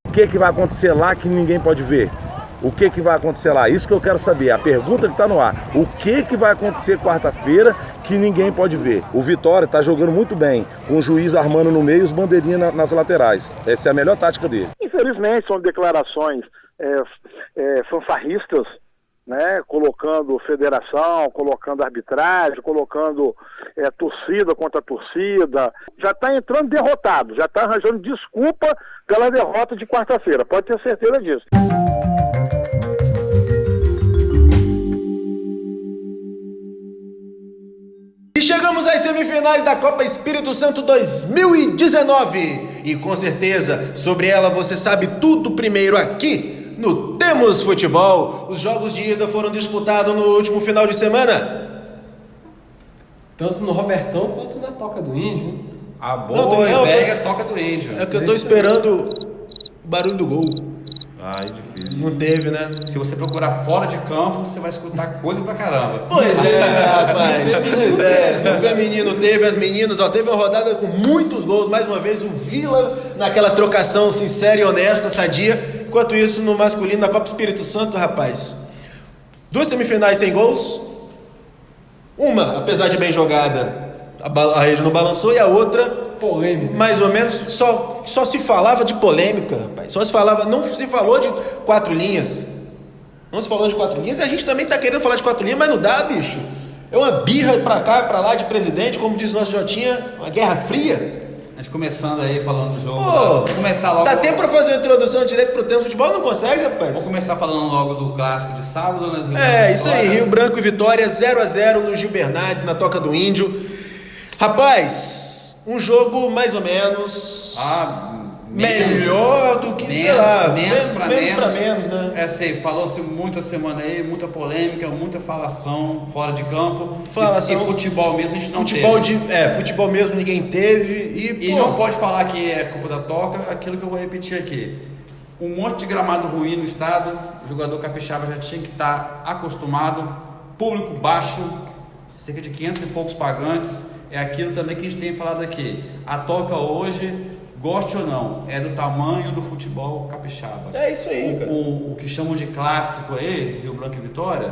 O que vai acontecer lá que ninguém pode ver? O que vai acontecer lá? Isso que eu quero saber, a pergunta que está no ar. O que vai acontecer quarta-feira que ninguém pode ver? O Vitória está jogando muito bem, com o juiz armando no meio e os bandeirinhas nas laterais. Essa é a melhor tática dele. Infelizmente são declarações fanfarristas, né? Colocando federação, colocando arbitragem, colocando torcida contra torcida. Já está entrando derrotado, já está arranjando desculpa pela derrota de quarta-feira, pode ter certeza disso. E chegamos às semifinais da Copa Espírito Santo 2019. E com certeza, sobre ela você sabe tudo primeiro aqui no Temos Futebol. Os jogos de ida foram disputados no último final de semana. Tanto no Robertão quanto na Toca do Índio. A boa e velha Toca do Índio. É que eu tô esperando o barulho do gol. Ai, difícil. Não teve, né? Se você procurar fora de campo, você vai escutar coisa pra caramba. Pois é, rapaz. Pois é. No feminino teve, as meninas, teve uma rodada com muitos gols. Mais uma vez, o Vila naquela trocação sincera e honesta, sadia. Enquanto isso, no masculino, na Copa Espírito Santo, rapaz. 2 semifinais sem gols. Uma, apesar de bem jogada, a rede não balançou. E a outra, polêmica. Mais ou menos, só se falava de polêmica, rapaz. Não se falou de 4 linhas. Não se falou de 4 linhas. E a gente também tá querendo falar de 4 linhas, mas não dá, bicho. É uma birra pra cá, pra lá de presidente, como disse nosso Jotinha, uma guerra fria. A gente começando aí falando do jogo. Vamos começar logo. Dá tempo pra fazer uma introdução direto pro Temos Futebol? Não consegue, rapaz? Vamos começar falando logo do clássico de sábado, né? Isso aí, Rio Branco e Vitória, 0-0 no Gil Bernardes, na Toca do Índio. Rapaz, um jogo mais ou menos melhor do que, menos, sei lá, menos pra menos, né? Falou-se muito a semana aí, muita polêmica, muita falação fora de campo. Falação, e futebol mesmo a gente não teve. Futebol mesmo ninguém teve. E não pode falar que é culpa da Toca, aquilo que eu vou repetir aqui. Um monte de gramado ruim no estado, o jogador capixaba já tinha que estar acostumado, público baixo, cerca de 500 e poucos pagantes. É aquilo também que a gente tem falado aqui. A Toca hoje, goste ou não, é do tamanho do futebol capixaba. É isso aí, cara. O que chamam de clássico aí, Rio Branco e Vitória,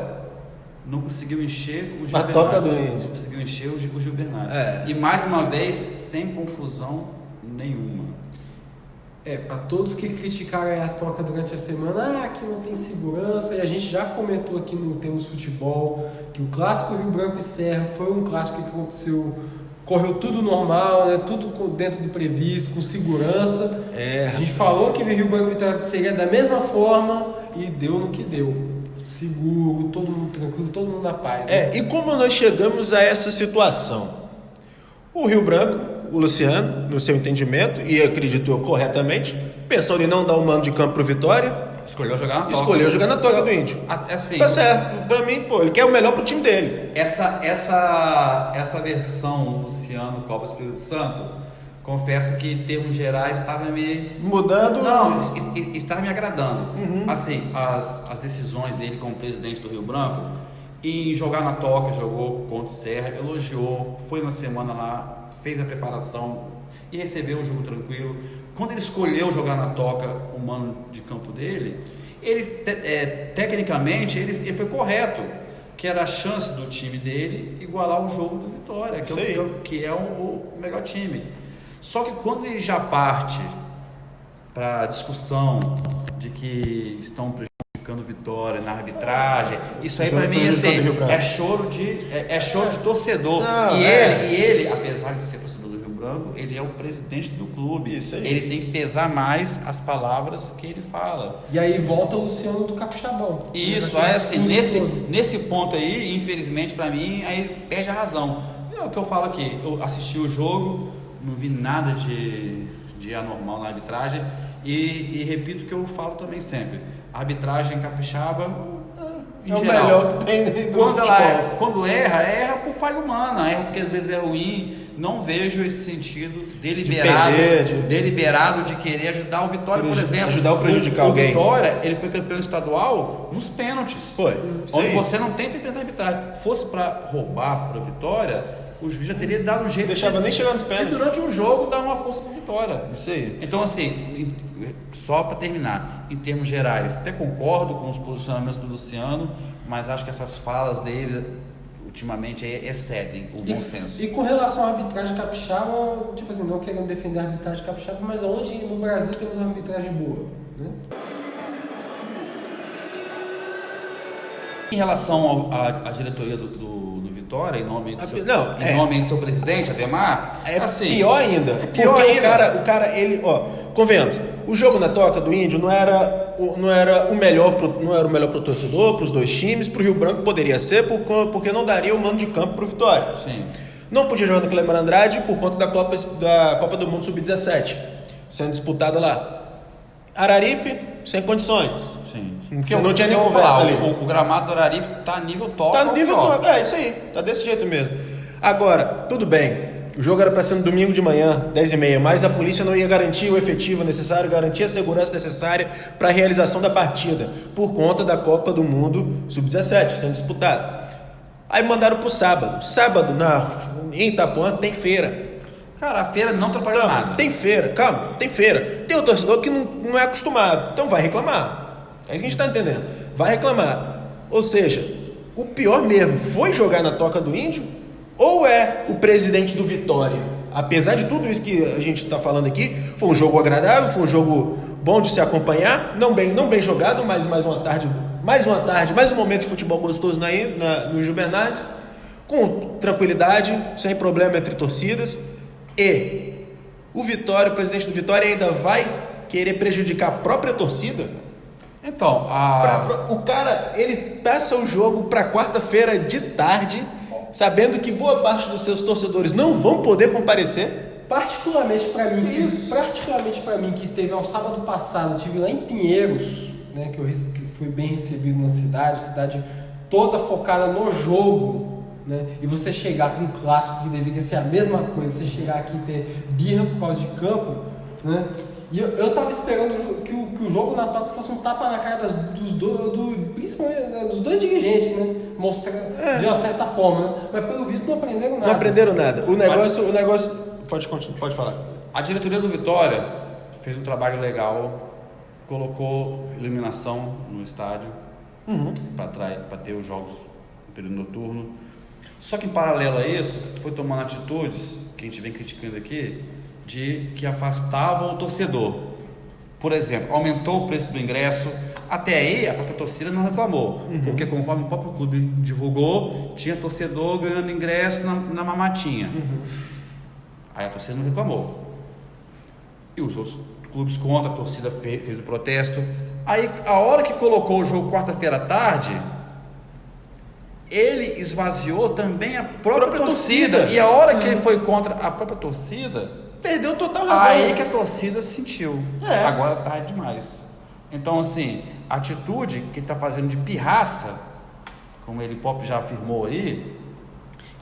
não conseguiu encher o Gil Bernardes. Toca do Índio. Não conseguiu encher o Gil Bernardes. E mais uma vez, sem confusão nenhuma. Para todos que criticaram a Toca durante a semana, que não tem segurança, e a gente já comentou aqui no Temos Futebol que o clássico Rio Branco e Serra foi um clássico que aconteceu, correu tudo normal, né? Tudo dentro do previsto, com segurança. A gente falou que o Rio Branco e Vitória seria da mesma forma e deu no que deu. Seguro, todo mundo tranquilo, todo mundo na paz. Né? E como nós chegamos a essa situação? O Rio Branco, o Luciano, no seu entendimento, e acredito eu corretamente, pensando em não dar um mando de campo pro Vitória, escolheu jogar na Toca. Escolheu jogar na Toca do Índio. Assim, tá certo. Pra mim, ele quer o melhor pro time dele. Essa versão Luciano Copa Espírito Santo, confesso que em termos gerais estava me... Mudando? Não, estava me agradando. Assim, as decisões dele como presidente do Rio Branco, em jogar na Toca, jogou contra o Serra, elogiou, foi uma semana lá, fez a preparação e recebeu um jogo tranquilo. Quando ele escolheu jogar na Toca o mano de campo dele, ele tecnicamente ele foi correto, que era a chance do time dele igualar o jogo do Vitória, que é o melhor time. Só que quando ele já parte para a discussão de que estão prejudicando Vitória na arbitragem, isso aí para mim assim, é choro de torcedor. Ele, apesar de ser torcedor do Rio Branco, ele é o presidente do clube. Ele tem que pesar mais as palavras que ele fala. E aí volta o Luciano do Capixabão. Isso, assim, nesse ponto aí, infelizmente para mim, aí perde a razão. É o que eu falo aqui, eu assisti o jogo, não vi nada de anormal na arbitragem e repito o que eu falo também sempre. A arbitragem capixaba, em geral, o melhor que tem do futebol. Quando erra por falha humana, erra porque às vezes é ruim. Não vejo esse sentido deliberado de querer ajudar o Vitória, por exemplo. Ajudar ou prejudicar alguém. O Vitória, ele foi campeão estadual nos pênaltis. Foi. Onde você não tem que enfrentar a arbitragem. Fosse para roubar para a Vitória, o juiz já teria dado um jeito. Deixava nem chegar nos E pênaltis. durante um jogo dar uma força para vitória. Isso aí. Então, assim, só para terminar, em termos gerais, até concordo com os posicionamentos do Luciano, mas acho que essas falas dele ultimamente excedem o bom senso. E com relação à arbitragem capixaba, tipo assim, não querendo defender a arbitragem capixaba, mas hoje no Brasil temos uma arbitragem boa, né? Em relação à diretoria do Vitória, em nome do seu presidente, Ademar, É assim, pior ainda. É pior porque ainda. o cara, ele, convenhamos, o jogo na Toca do Índio não era o melhor pro torcedor, pros dois times, pro Rio Branco poderia ser, porque não daria o mando de campo pro Vitória. Sim. Não podia jogar no Cleber Andrade por conta da Copa do Mundo Sub-17, sendo disputada lá. Araripe, sem condições. Sim. Porque não tinha nem conversa ali. O gramado do Araripe tá nível top. Tá no nível top. É isso aí, tá desse jeito mesmo. Agora, tudo bem. O jogo era para ser no domingo de manhã, 10h30, mas a polícia não ia garantir o efetivo necessário, garantir a segurança necessária para a realização da partida, por conta da Copa do Mundo Sub-17 sendo disputada. Aí mandaram pro sábado. Sábado, em Itapuã, tem feira. Cara, a feira não atrapalhou nada. Tem feira, calma, tem feira. Tem um torcedor que não é acostumado, então vai reclamar. É isso que a gente está entendendo. Vai reclamar. Ou seja, o pior mesmo foi jogar na Toca do Índio ou é o presidente do Vitória? Apesar de tudo isso que a gente está falando aqui, foi um jogo agradável, foi um jogo bom de se acompanhar, não bem jogado, mas mais uma tarde, mais um momento de futebol gostoso no Gil Bernardes, com tranquilidade, sem problema entre torcidas. E o Vitória, o presidente do Vitória ainda vai querer prejudicar a própria torcida? Então, O cara, ele passa o jogo para quarta-feira de tarde, sabendo que boa parte dos seus torcedores não vão poder comparecer. Particularmente para mim, que teve ao sábado passado, tive lá em Pinheiros, né, que fui bem recebido na cidade toda focada no jogo, né, e você chegar com um clássico que deveria ser a mesma coisa, você chegar aqui e ter birra por causa de campo, né, e eu tava esperando que o jogo na Toca fosse um tapa na cara principalmente dos dois dirigentes, né, mostrar de uma certa forma, né, mas pelo visto não aprenderam nada. Não aprenderam nada. O negócio... Pode falar. A diretoria do Vitória fez um trabalho legal, colocou iluminação no estádio para ter os jogos no período noturno. Só que em paralelo a isso, foi tomando atitudes, que a gente vem criticando aqui, de que afastavam o torcedor. Por exemplo, aumentou o preço do ingresso. Até aí a própria torcida não reclamou, porque conforme o próprio clube divulgou, tinha torcedor ganhando ingresso na mamatinha. Aí a torcida não reclamou. E os outros clubes contra, a torcida fez o protesto. Aí, a hora que colocou o jogo quarta-feira à tarde, ele esvaziou também a própria torcida. E a hora que ele foi contra a própria torcida, perdeu total razão. aí que a torcida sentiu. Agora tá demais. Então, assim, a atitude que ele está fazendo de pirraça, como ele próprio já afirmou aí,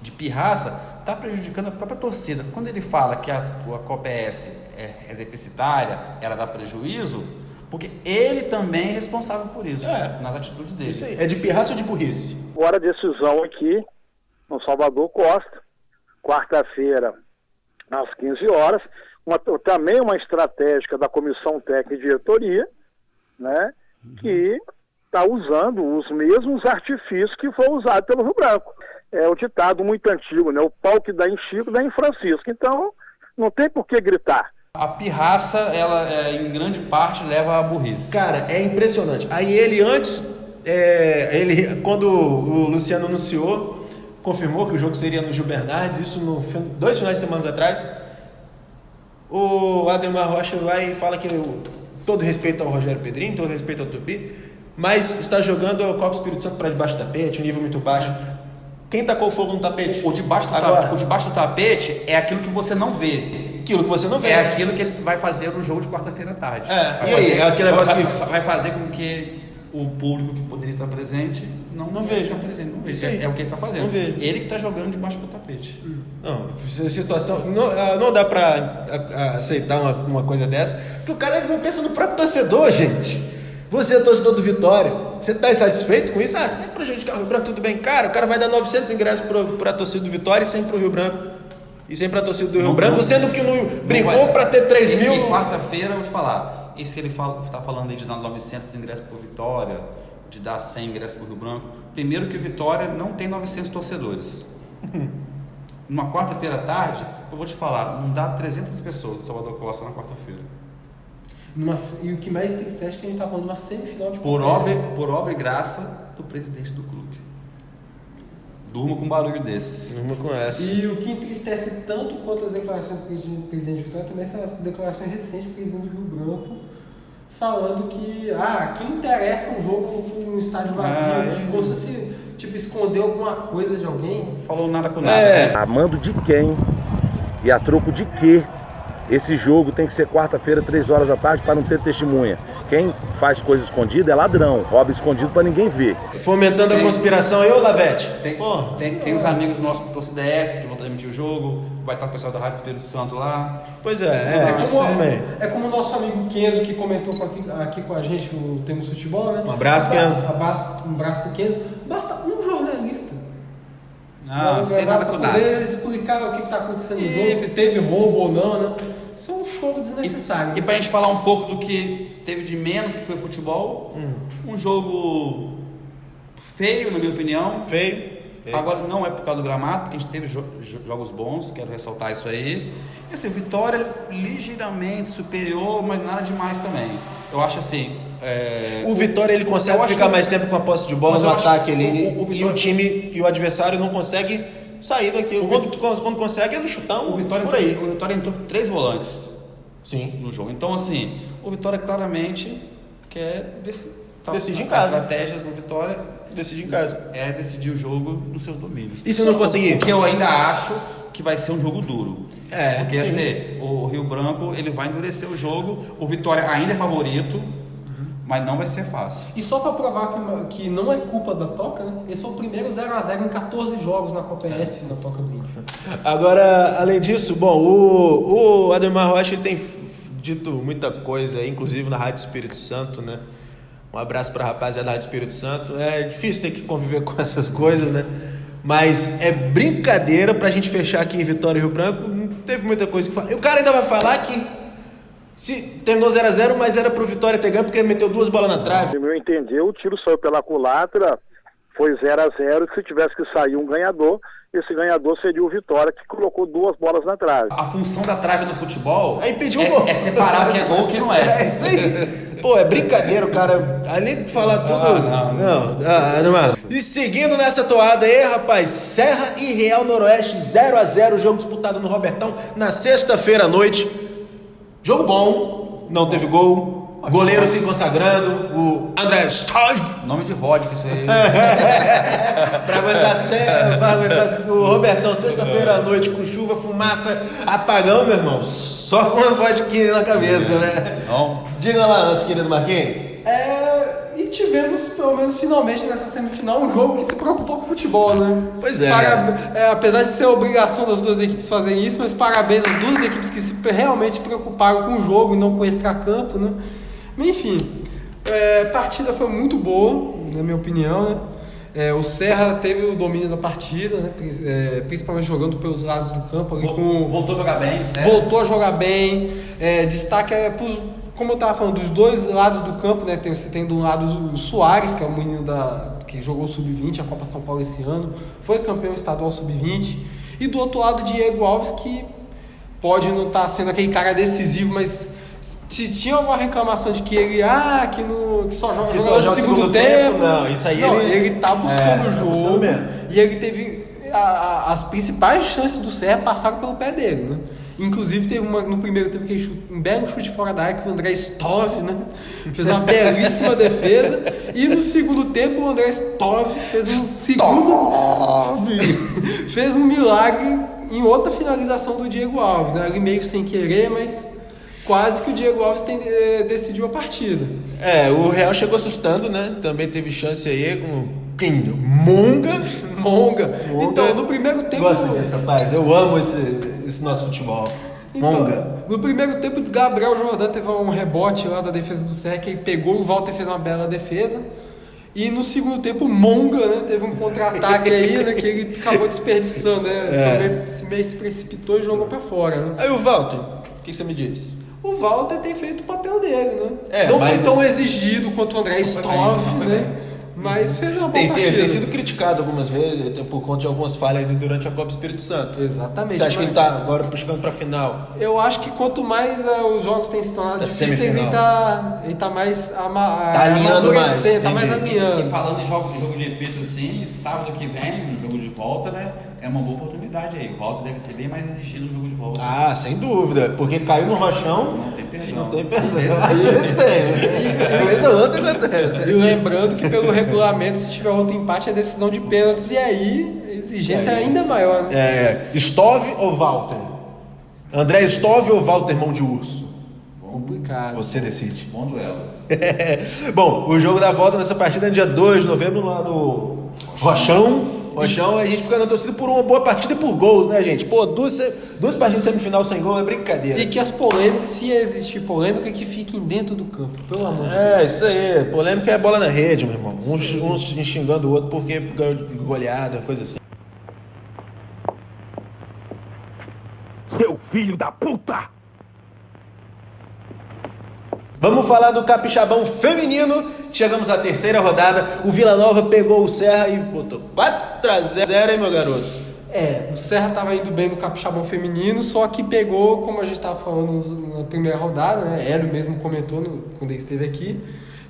de pirraça, está prejudicando a própria torcida. Quando ele fala que a Copa ES é deficitária, ela dá prejuízo, porque ele também é responsável por isso, nas atitudes dele. Isso aí. É de pirraça ou de burrice? Agora a decisão aqui no Salvador Costa, quarta-feira às 15 horas, também uma estratégia da Comissão Técnica e Diretoria, né, que está usando os mesmos artifícios que foi usado pelo Rio Branco. É o ditado muito antigo, né? O pau que dá em Chico dá em Francisco. Então, não tem por que gritar. A pirraça, ela em grande parte leva à burrice. Cara, é impressionante. Aí ele quando o Luciano anunciou, confirmou que o jogo seria no Gil Bernardes, isso 2 finais de semana atrás, o Ademar Rocha vai e fala que todo respeito ao Rogério Pedrinho, todo respeito ao Tupi, mas está jogando o Copa Espírito Santo para debaixo do tapete, um nível muito baixo. Quem tacou fogo no tapete? O debaixo do tapete é aquilo que você não vê. Aquilo que você não vê. É aquilo que ele vai fazer no jogo de quarta-feira à tarde. É aquele negócio que... Vai fazer com que o público que poderia estar presente não veja. Presente, não veja. É o que ele está fazendo. Ele que está jogando debaixo do tapete. Não, situação... Não dá para aceitar uma coisa dessa, porque o cara não pensa no próprio torcedor, gente. Você é torcedor do Vitória, você está insatisfeito com isso? Você vai prejudicar o Rio Branco, tudo bem. Cara, o cara vai dar 900 ingressos para a torcida do Vitória e 100 para o Rio Branco. E 100 para a torcida do Rio Branco, sendo que o brigou para ter 3 mil. E quarta-feira, eu vou te falar, isso que ele está falando aí de dar 900 ingressos para o Vitória, de dar 100 ingressos para o Rio Branco. Primeiro que o Vitória não tem 900 torcedores. Numa quarta-feira à tarde, eu vou te falar, não dá 300 pessoas no Salvador Costa na quarta-feira. E o que mais triste é que a gente está falando de uma semifinal de por obra e graça do presidente do clube. Durma com um barulho desse. Durma com essa. E o que entristece tanto quanto as declarações do presidente Vitória também são as declarações recentes do presidente do Rio Branco, falando que quem interessa um jogo com um estádio vazio, como se fosse esconder alguma coisa de alguém. Não falou nada com nada. A mando de quem e a troco de quê? Esse jogo tem que ser quarta-feira, 3 horas da tarde, para não ter testemunha. Quem faz coisa escondida é ladrão, rouba escondido para ninguém ver. Fomentando a conspiração aí, ô Lavete? Tem uns amigos nossos do Torcida S que vão transmitir o jogo, vai estar o pessoal da Rádio Espírito Santo lá. Pois é. É como o nosso amigo Kenzo que comentou aqui com a gente o Temos Futebol, né? Um abraço, Kenzo. Um abraço pro Kenzo. Basta um jornalista. Não, sem nada com nada. Poder explicar o que está acontecendo no jogo, se teve roubo ou não, né? Isso é um show desnecessário. E pra gente falar um pouco do que teve de menos, que foi o futebol, um jogo feio, na minha opinião. Feio. Agora não é por causa do gramado, porque a gente teve jogos bons, quero ressaltar isso aí. E assim, Vitória ligeiramente superior, mas nada demais também. Eu acho assim... O Vitória ele consegue ficar mais tempo com a posse de bola no ataque ali, e o time e o adversário não consegue sair daquilo. Quando consegue é no chutão. O Vitória entrou com 3 volantes. Sim. No jogo. Então assim, o Vitória claramente quer decidir em casa. A estratégia do Vitória decidir em casa. É decidir o jogo nos seus domínios. E se não conseguir? Porque eu ainda acho que vai ser um jogo duro. Porque sim. Assim, o Rio Branco ele vai endurecer o jogo. O Vitória ainda é favorito. Mas não vai ser fácil. E só para provar que não é culpa da Toca, né? Esse foi o primeiro 0x0 em 14 jogos na Copa S na Toca do Índio. Agora, além disso, bom, o Ademar Rocha ele tem dito muita coisa, inclusive na Rádio Espírito Santo, né? Um abraço para a rapaziada da Rádio Espírito Santo. É difícil ter que conviver com essas coisas, né? Mas é brincadeira pra gente fechar aqui em Vitória e Rio Branco. Não teve muita coisa que falar. E o cara ainda vai falar que se terminou 0x0, mas era pro Vitória ter ganho porque meteu 2 bolas na trave. No meu entender, o tiro saiu pela culatra, foi 0x0, se tivesse que sair um ganhador, esse ganhador seria o Vitória, que colocou 2 bolas na trave. A função da trave no futebol gol. É separar o que é gol e o que não é. É isso aí. Pô, é brincadeira, o cara. Além de falar tudo. Não. E seguindo nessa toada aí, rapaz, Serra e Real Noroeste 0x0, jogo disputado no Robertão na sexta-feira à noite. Jogo bom, não teve gol. Goleiro se consagrando, o André Stove. Nome de vodka, isso aí. Pra aguentar o Robertão, sexta-feira à noite, com chuva, fumaça, apagão, meu irmão. Só com uma vodka na cabeça, né? Não. Diga lá, nosso querido Marquinhos. E tivemos, pelo menos finalmente nessa semifinal, um jogo que se preocupou com o futebol, né? Pois é. Apesar de ser a obrigação das duas equipes fazerem isso, mas parabéns às duas equipes que se realmente preocuparam com o jogo e não com o extracampo, né? Enfim, a partida foi muito boa, na minha opinião, né? O Serra teve o domínio da partida, né? Principalmente jogando pelos lados do campo. Ali Voltou a jogar bem, certo? Voltou a jogar bem. Destaque como eu estava falando, dos dois lados do campo, né? Você tem de um lado o Soares, que é o menino que jogou o Sub-20, a Copa São Paulo esse ano, foi campeão estadual Sub-20, e do outro lado Diego Alves, que pode não estar sendo aquele cara decisivo, mas se tinha alguma reclamação de que ele que só joga no segundo tempo, não, isso aí ele tá buscando o jogo, e ele teve as principais chances do Serra passaram pelo pé dele, né? Inclusive teve uma no primeiro tempo que ele um belo chute fora da área que o André Stove, né? Fez uma belíssima defesa, e no segundo tempo o André Stove fez um milagre em outra finalização do Diego Alves, né? Ali meio sem querer, mas quase que o Diego Alves decidiu a partida. O Real chegou assustando, né? Também teve chance aí com Monga. Então, no primeiro tempo... Gosto disso, rapaz. Eu amo esse nosso futebol. Monga. No primeiro tempo, o Gabriel Jordan teve um rebote lá da defesa do Serra, que ele pegou, o Walter fez uma bela defesa. E no segundo tempo, o Monga, né, teve um contra-ataque aí, né, que ele acabou desperdiçando, né? Meio se precipitou e jogou pra fora, né? Aí o Walter, o que você me diz? O Walter tem feito o papel dele, né? Não foi tão exigido quanto o André Stoff, né? Mas fez uma boa partida. Tem sido criticado algumas vezes por conta de algumas falhas durante a Copa Espírito Santo. Exatamente. Você acha que ele está agora buscando para a final? Eu acho que quanto mais os jogos têm se tornado difíceis, ele tá mais alinhando mais. Tá mais alinhando. E falando em jogo de difícil assim, sábado que vem, no jogo de volta, né? É uma boa oportunidade aí. O Walter deve ser bem mais exigido no jogo de volta. Ah, sem dúvida. Porque ele caiu no rochão. Não tem perdão. Não tem perdão. Às vezes tem. Às vezes outra acontece. E lembrando que pelo regulamento, se tiver outro empate, é decisão de pênaltis. E aí, a exigência é ainda maior, né? Stove ou Walter? André Stove ou Walter Mão de Urso? Complicado. Você decide. Bom duelo. Bom, o jogo da volta nessa partida é dia 2 de novembro lá no Rochão, a gente fica na torcida por uma boa partida e por gols, né, gente? Pô, duas partidas de semifinal sem gol é brincadeira. E que as polêmicas, se existir polêmica, que fiquem dentro do campo, pelo amor de Deus. Isso aí. Polêmica é bola na rede, meu irmão. Uns xingando o outro porque ganhou de goleada, coisa assim. Seu filho da puta! Vamos falar do Capixabão feminino. Chegamos à terceira rodada. O Vila Nova pegou o Serra e botou 4-0, hein, meu garoto? O Serra estava indo bem no Capixabão feminino, só que pegou, como a gente estava falando na primeira rodada, né? Hélio mesmo comentou quando ele esteve aqui,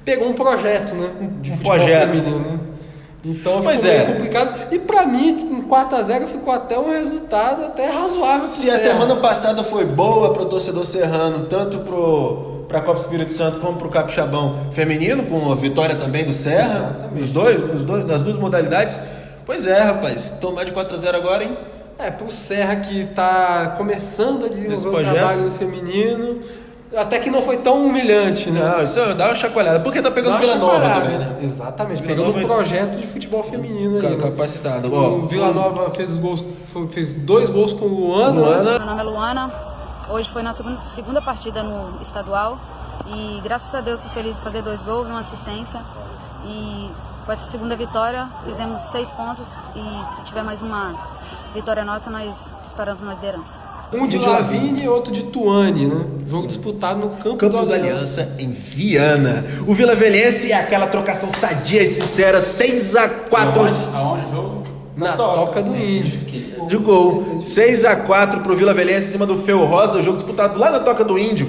pegou um projeto, né? De futebol feminino, né? Então ficou meio complicado. E pra mim, um 4-0 ficou até um resultado até razoável. Se a semana passada foi boa pro torcedor serrano, tanto pra Copa Espírito Santo como pro Capixabão feminino, com a vitória também do Serra, nas duas modalidades. Pois é, rapaz, tomar de 4-0 agora, hein? Pro Serra que tá começando a desenvolver o trabalho no feminino, até que não foi tão humilhante, né? Não, isso dá uma chacoalhada, porque tá pegando Vila Nova também, né? Exatamente, pegando um projeto de futebol feminino aí. Capacitado. O Vila Nova fez 2 gols com o Luana. Meu nome é Luana, hoje foi nossa segunda partida no estadual e graças a Deus fui feliz de fazer 2 gols e uma assistência. E com essa segunda vitória fizemos 6 pontos e se tiver mais uma vitória nossa, nós disparamos na liderança. Um de Lavini e outro de Tuane, né? Jogo disputado no campo do Aliança em Viana. O Vila Velhense é aquela trocação sadia e sincera, 6-4. Aonde o jogo? Na Toca do Índio. De gol. 6-4 pro Vila Velhense em cima do Feu Rosa, o jogo disputado lá na Toca do Índio.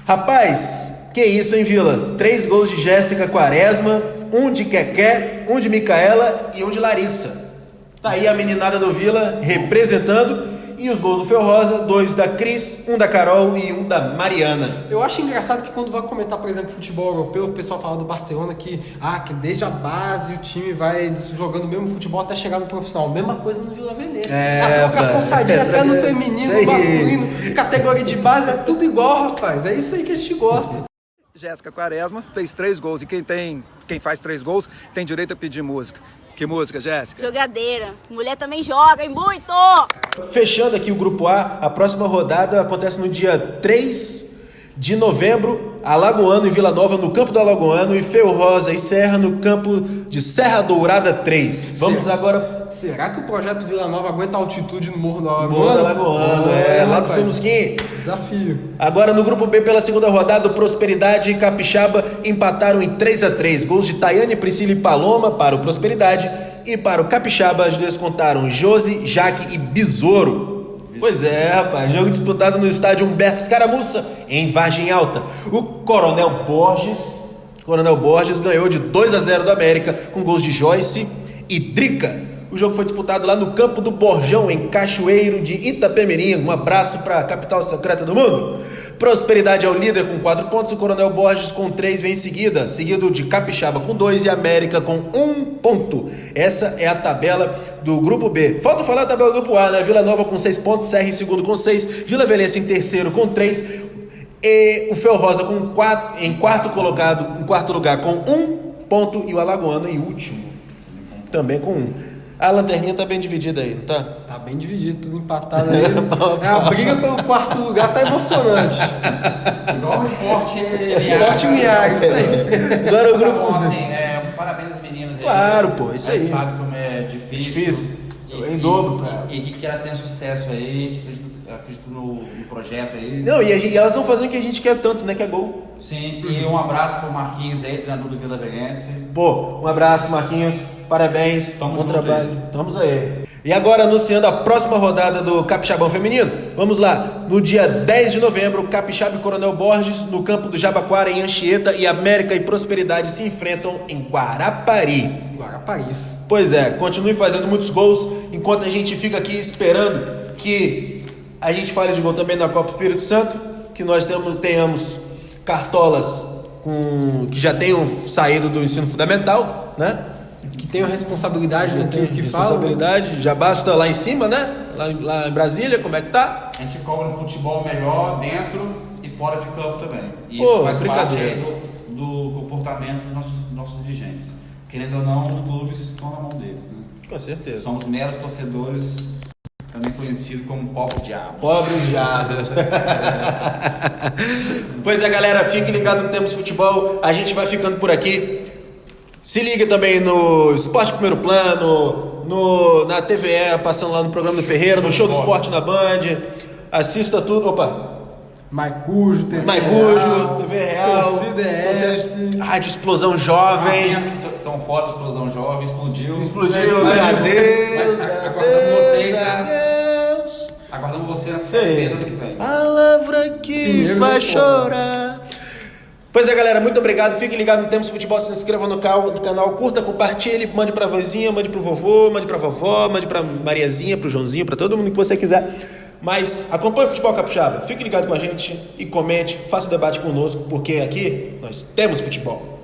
Rapaz, que isso, hein, Vila? 3 gols de Jéssica Quaresma, 1 de Keké, 1 de Micaela e 1 de Larissa. Tá aí a meninada do Vila representando. E os gols do Feu Rosa, 2 da Cris, 1 da Carol e 1 da Mariana. Eu acho engraçado que quando vai comentar, por exemplo, futebol europeu, o pessoal fala do Barcelona que desde a base o time vai jogando o mesmo futebol até chegar no profissional. Mesma coisa no Vila Velhense. A trocação sadia até no feminino, no masculino, categoria de base, é tudo igual, rapaz. É isso aí que a gente gosta. Jéssica Quaresma fez 3 gols e quem faz 3 gols tem direito a pedir música. Que música, Jéssica? Jogadeira. Mulher também joga, e muito! Fechando aqui o Grupo A, a próxima rodada acontece no dia 3 de novembro, Alagoano e Vila Nova no campo do Alagoano e Feu Rosa e Serra no campo de Serra Dourada 3. Vamos agora... Será que o projeto Vila Nova aguenta a altitude no Morro do Alagoano? Morro do Alagoano, lá do Fumusquim. Desafio. Agora no Grupo B, pela segunda rodada, o Prosperidade e Capixaba empataram em 3-3. Gols de Tayane, Priscila e Paloma para o Prosperidade e para o Capixaba as duas contaram Josi, Jaque e Besouro. Pois é, rapaz, jogo disputado no estádio Humberto Escaramuça, em Vargem Alta. O Coronel Borges ganhou de 2-0 do América, com gols de Joyce e Drica. O jogo foi disputado lá no campo do Borjão, em Cachoeiro de Itapemirim. Um abraço para a capital secreta do mundo. Prosperidade é o líder com 4 pontos, o Coronel Borges com 3 vem em seguida, seguido de Capixaba com 2 e América com 1 ponto. Essa é a tabela do Grupo B. Falta falar a tabela do Grupo A, né? Vila Nova com 6 pontos, Serra em segundo com 6, Vila Velhense em terceiro com 3 e o Feu Rosa em quarto lugar com 1 ponto e o Alagoano em último, também com 1. A lanterninha tá bem dividida aí, não tá? Tá bem dividido, tudo empatado aí. A briga pelo quarto lugar tá emocionante. Igual o esporte. Esporte Miag, isso aí. Agora o Tá grupo... bom, assim, parabéns às meninas aí. Claro, pô, isso aí. A gente sabe como é difícil. Difícil. Em dobro pra elas. E que elas tenham sucesso aí, a gente acredita no projeto aí. Não, e elas estão fazendo o que a gente quer tanto, né? Que é gol. Sim, e um abraço pro Marquinhos aí, treinador do Vila Velhense. Pô, um abraço, Marquinhos. Parabéns. Tamo bom junto trabalho. aí. Estamos aí. E agora, anunciando a próxima rodada do Capixabão Feminino. Vamos lá. No dia 10 de novembro, Capixaba e Coronel Borges, no campo do Jabaquara, em Anchieta, e América e Prosperidade se enfrentam em Guarapari. Guaraparis. Pois é, continue fazendo muitos gols, enquanto a gente fica aqui esperando que a gente fale de gol também na Copa Espírito Santo, que nós tenhamos cartolas que já tenham saído do ensino fundamental, né? Que tem a responsabilidade no que fala. Responsabilidade, já basta lá em cima, né? Lá em Brasília, como é que tá? A gente cobra um futebol melhor dentro e fora de campo também. E Pô, isso faz parte brincadeira. aí do comportamento dos nossos dirigentes. Querendo ou não, os clubes estão na mão deles, né? Com certeza. Somos meros torcedores, também conhecidos como pobres diabos. Pobres diabos. Pois é, galera, fique ligado no Temos Futebol. A gente vai ficando por aqui. Se liga também no Esporte Primeiro Plano, na TVE, passando lá no programa do Ferreira, no Show do Esporte na Band. Assista tudo. Opa! Maicujo, TV Maicujo, TV Real, Torcida Rádio Explosão Jovem. Estão fora da Explosão Jovem, explodiu. Explodiu, né? Adeus, Aguardamos vocês, adeus. Aguardamos você na segunda do que vem. Palavra que Pinheiro vai vai chorar. Pois é, galera, muito obrigado. Fique ligado no Temos Futebol, se inscreva no canal, curta, compartilhe, mande pra vozinha, mande pro vovô, mande pra vovó, mande pra Mariazinha, pro Joãozinho, pra todo mundo que você quiser. Mas acompanhe o Futebol Capixaba, fique ligado com a gente e comente, faça o debate conosco, porque aqui nós temos futebol.